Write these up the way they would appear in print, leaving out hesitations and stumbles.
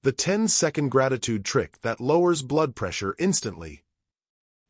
The 10-second gratitude trick that lowers blood pressure instantly.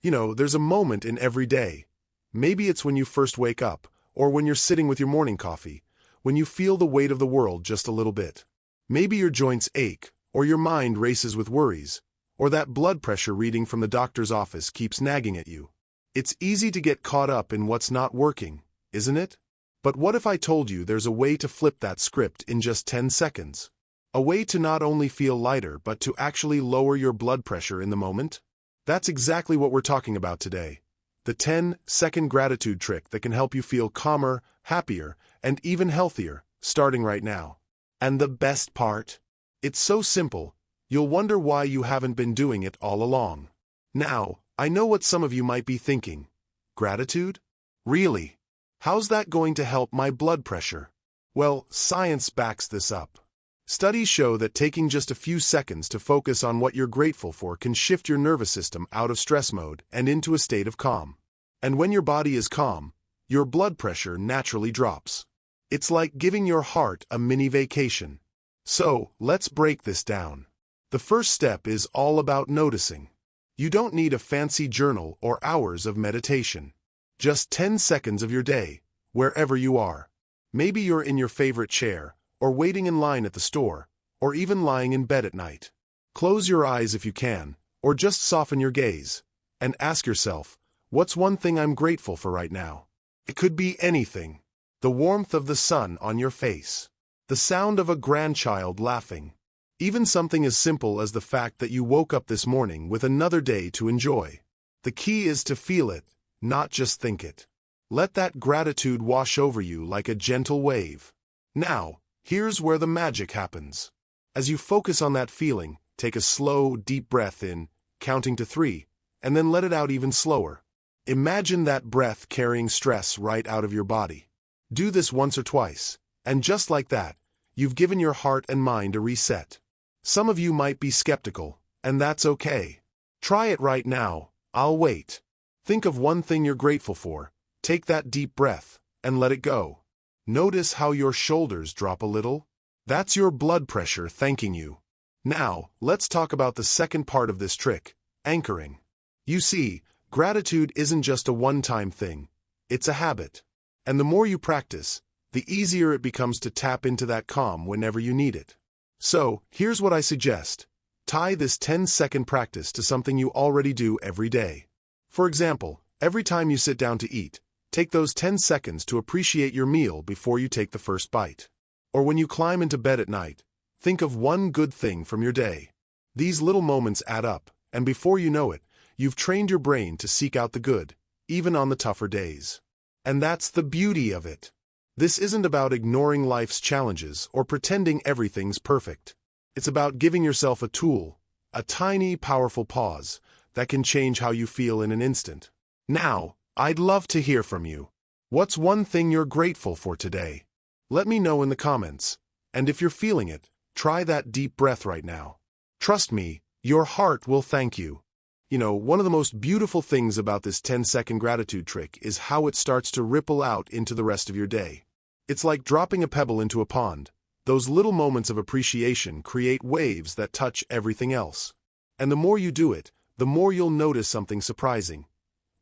There's a moment in every day. Maybe it's when you first wake up, or when you're sitting with your morning coffee, when you feel the weight of the world just a little bit. Maybe your joints ache, or your mind races with worries, or that blood pressure reading from the doctor's office keeps nagging at you. It's easy to get caught up in what's not working, isn't it? But what if I told you there's a way to flip that script in just 10 seconds? A way to not only feel lighter but to actually lower your blood pressure in the moment? That's exactly what we're talking about today. The 10-second gratitude trick that can help you feel calmer, happier, and even healthier, starting right now. And the best part? It's so simple, you'll wonder why you haven't been doing it all along. Now, I know what some of you might be thinking. Gratitude? Really? How's that going to help my blood pressure? Well, science backs this up. Studies show that taking just a few seconds to focus on what you're grateful for can shift your nervous system out of stress mode and into a state of calm. And when your body is calm, your blood pressure naturally drops. It's like giving your heart a mini vacation. So, let's break this down. The first step is all about noticing. You don't need a fancy journal or hours of meditation. Just 10 seconds of your day, wherever you are. Maybe you're in your favorite chair, or waiting in line at the store, or even lying in bed at night. Close your eyes if you can, or just soften your gaze, and ask yourself, what's one thing I'm grateful for right now? It could be anything. The warmth of the sun on your face. The sound of a grandchild laughing. Even something as simple as the fact that you woke up this morning with another day to enjoy. The key is to feel it, not just think it. Let that gratitude wash over you like a gentle wave. Now, here's where the magic happens. As you focus on that feeling, take a slow, deep breath in, counting to 3, and then let it out even slower. Imagine that breath carrying stress right out of your body. Do this once or twice, and just like that, you've given your heart and mind a reset. Some of you might be skeptical, and that's okay. Try it right now, I'll wait. Think of one thing you're grateful for, take that deep breath, and let it go. Notice how your shoulders drop a little? That's your blood pressure thanking you. Now, let's talk about the second part of this trick, anchoring. You see, gratitude isn't just a one-time thing, it's a habit. And the more you practice, the easier it becomes to tap into that calm whenever you need it. So, here's what I suggest. Tie this 10-second practice to something you already do every day. For example, every time you sit down to eat, take those 10 seconds to appreciate your meal before you take the first bite. Or when you climb into bed at night, think of one good thing from your day. These little moments add up, and before you know it, you've trained your brain to seek out the good, even on the tougher days. And that's the beauty of it. This isn't about ignoring life's challenges or pretending everything's perfect. It's about giving yourself a tool, a tiny, powerful pause, that can change how you feel in an instant. Now, I'd love to hear from you. What's one thing you're grateful for today? Let me know in the comments. And if you're feeling it, try that deep breath right now. Trust me, your heart will thank you. One of the most beautiful things about this 10-second gratitude trick is how it starts to ripple out into the rest of your day. It's like dropping a pebble into a pond. Those little moments of appreciation create waves that touch everything else. And the more you do it, the more you'll notice something surprising.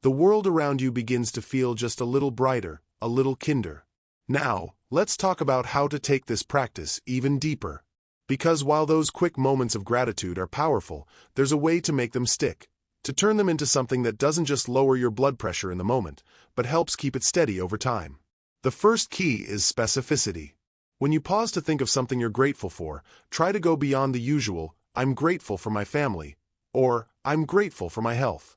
The world around you begins to feel just a little brighter, a little kinder. Now, let's talk about how to take this practice even deeper. Because while those quick moments of gratitude are powerful, there's a way to make them stick. To turn them into something that doesn't just lower your blood pressure in the moment, but helps keep it steady over time. The first key is specificity. When you pause to think of something you're grateful for, try to go beyond the usual, I'm grateful for my family, or I'm grateful for my health.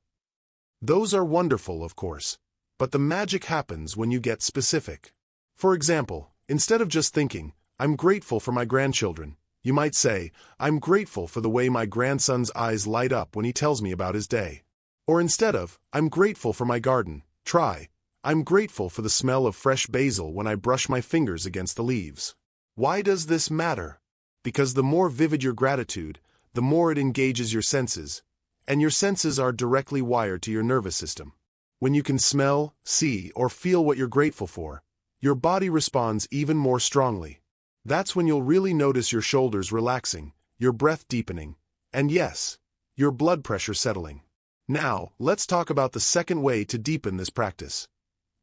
Those are wonderful, of course, but the magic happens when you get specific. For example, instead of just thinking, I'm grateful for my grandchildren, you might say, I'm grateful for the way my grandson's eyes light up when he tells me about his day. Or instead of, I'm grateful for my garden, try, I'm grateful for the smell of fresh basil when I brush my fingers against the leaves. Why does this matter? Because the more vivid your gratitude, the more it engages your senses, and your senses are directly wired to your nervous system. When you can smell, see, or feel what you're grateful for, your body responds even more strongly. That's when you'll really notice your shoulders relaxing, your breath deepening, and yes, your blood pressure settling. Now, let's talk about the second way to deepen this practice: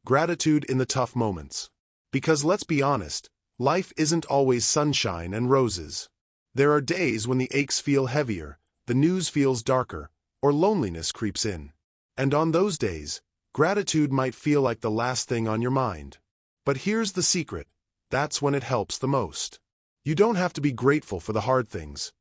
gratitude in the tough moments. Because let's be honest, life isn't always sunshine and roses. There are days when the aches feel heavier, the news feels darker, or loneliness creeps in. And on those days, gratitude might feel like the last thing on your mind. But here's the secret: that's when it helps the most. You don't have to be grateful for the hard things.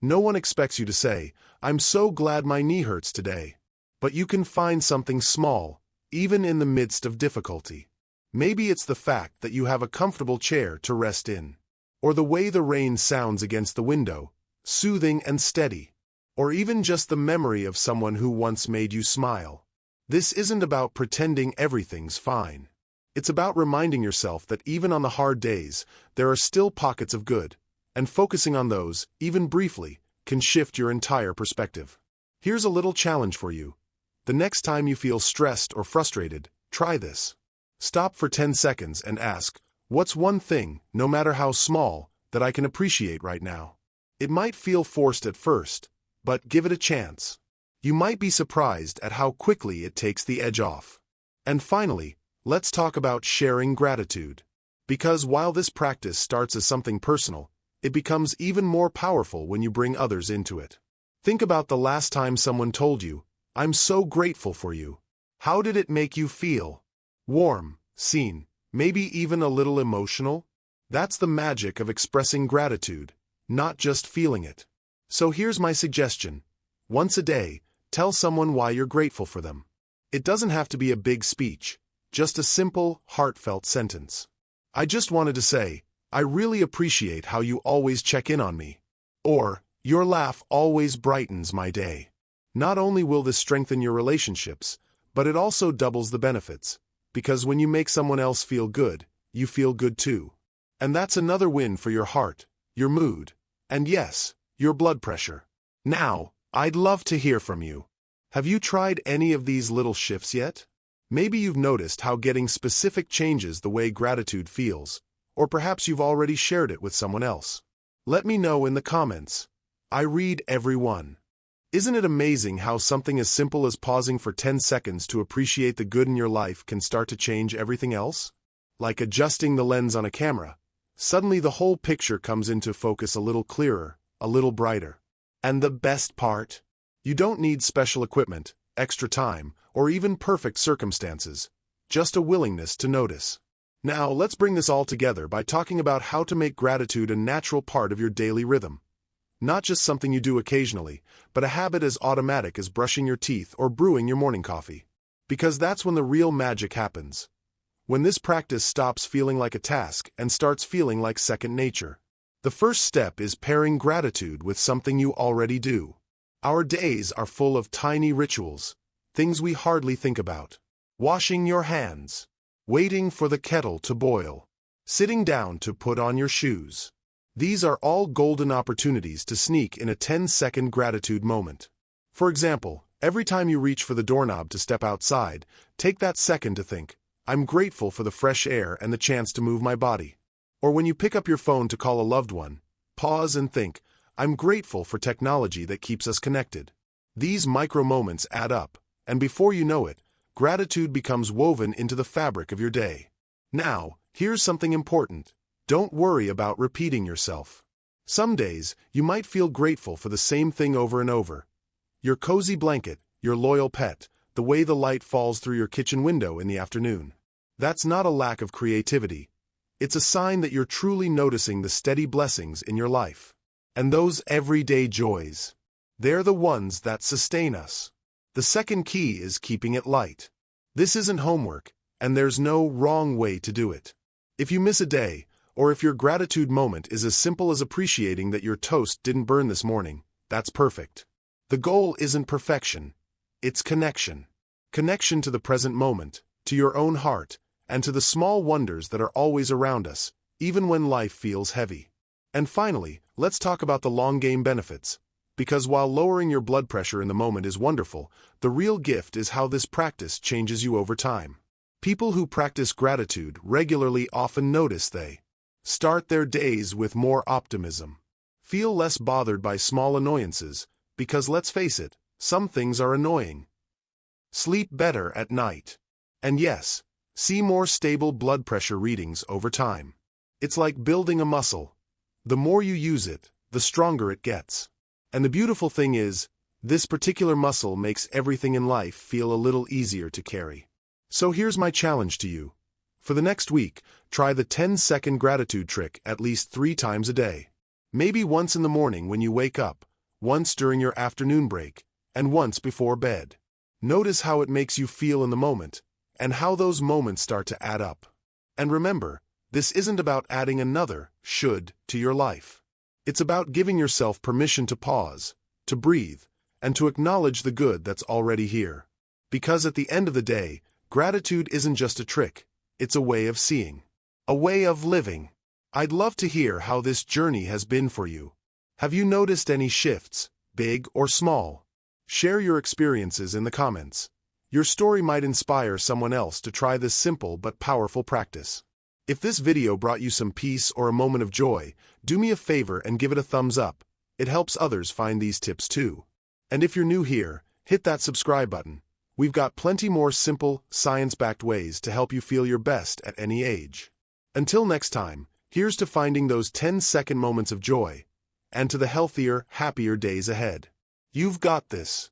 No one expects you to say, "I'm so glad my knee hurts today." But you can find something small, even in the midst of difficulty. Maybe it's the fact that you have a comfortable chair to rest in, or the way the rain sounds against the window, soothing and steady, or even just the memory of someone who once made you smile. This isn't about pretending everything's fine. It's about reminding yourself that even on the hard days, there are still pockets of good, and focusing on those, even briefly, can shift your entire perspective. Here's a little challenge for you. The next time you feel stressed or frustrated, try this. Stop for 10 seconds and ask, what's one thing, no matter how small, that I can appreciate right now? It might feel forced at first, but give it a chance. You might be surprised at how quickly it takes the edge off. And finally, let's talk about sharing gratitude. Because while this practice starts as something personal, it becomes even more powerful when you bring others into it. Think about the last time someone told you, "I'm so grateful for you." How did it make you feel? Warm, seen, maybe even a little emotional? That's the magic of expressing gratitude, not just feeling it. So here's my suggestion. Once a day, tell someone why you're grateful for them. It doesn't have to be a big speech, just a simple, heartfelt sentence. "I just wanted to say, I really appreciate how you always check in on me." Or, "Your laugh always brightens my day." Not only will this strengthen your relationships, but it also doubles the benefits. Because when you make someone else feel good, you feel good too. And that's another win for your heart, your mood, and yes, your blood pressure. Now, I'd love to hear from you. Have you tried any of these little shifts yet? Maybe you've noticed how getting specific changes the way gratitude feels, or perhaps you've already shared it with someone else. Let me know in the comments. I read every one. Isn't it amazing how something as simple as pausing for 10 seconds to appreciate the good in your life can start to change everything else? Like adjusting the lens on a camera. Suddenly the whole picture comes into focus a little clearer, a little brighter. And the best part? You don't need special equipment, extra time, or even perfect circumstances. Just a willingness to notice. Now, let's bring this all together by talking about how to make gratitude a natural part of your daily rhythm. Not just something you do occasionally, but a habit as automatic as brushing your teeth or brewing your morning coffee. Because that's when the real magic happens. When this practice stops feeling like a task and starts feeling like second nature. The first step is pairing gratitude with something you already do. Our days are full of tiny rituals, things we hardly think about. Washing your hands, waiting for the kettle to boil, sitting down to put on your shoes. These are all golden opportunities to sneak in a 10-second gratitude moment. For example, every time you reach for the doorknob to step outside, take that second to think, "I'm grateful for the fresh air and the chance to move my body." Or when you pick up your phone to call a loved one, pause and think, "I'm grateful for technology that keeps us connected." These micro moments add up, and before you know it, gratitude becomes woven into the fabric of your day. Now, here's something important. Don't worry about repeating yourself. Some days, you might feel grateful for the same thing over and over. Your cozy blanket, your loyal pet, the way the light falls through your kitchen window in the afternoon. That's not a lack of creativity. It's a sign that you're truly noticing the steady blessings in your life. And those everyday joys, they're the ones that sustain us. The second key is keeping it light. This isn't homework, and there's no wrong way to do it. If you miss a day, or if your gratitude moment is as simple as appreciating that your toast didn't burn this morning, that's perfect. The goal isn't perfection, it's connection. Connection to the present moment, to your own heart, and to the small wonders that are always around us, even when life feels heavy. And finally, let's talk about the long game benefits. Because while lowering your blood pressure in the moment is wonderful, the real gift is how this practice changes you over time. People who practice gratitude regularly often notice they start their days with more optimism, Feel less bothered by small annoyances, because let's face it, some things are annoying. Sleep better at night. And yes, see more stable blood pressure readings over time. It's like building a muscle. The more you use it, the stronger it gets. And the beautiful thing is, this particular muscle makes everything in life feel a little easier to carry. So here's my challenge to you. For the next week, try the 10-second gratitude trick at least 3 times a day. Maybe once in the morning when you wake up, once during your afternoon break, and once before bed. Notice how it makes you feel in the moment, and how those moments start to add up. And remember, this isn't about adding another should to your life. It's about giving yourself permission to pause, to breathe, and to acknowledge the good that's already here. Because at the end of the day, gratitude isn't just a trick, it's a way of seeing. A way of living. I'd love to hear how this journey has been for you. Have you noticed any shifts, big or small? Share your experiences in the comments. Your story might inspire someone else to try this simple but powerful practice. If this video brought you some peace or a moment of joy, do me a favor and give it a thumbs up. It helps others find these tips too. And if you're new here, hit that subscribe button. We've got plenty more simple, science-backed ways to help you feel your best at any age. Until next time, here's to finding those 10-second moments of joy, and to the healthier, happier days ahead. You've got this.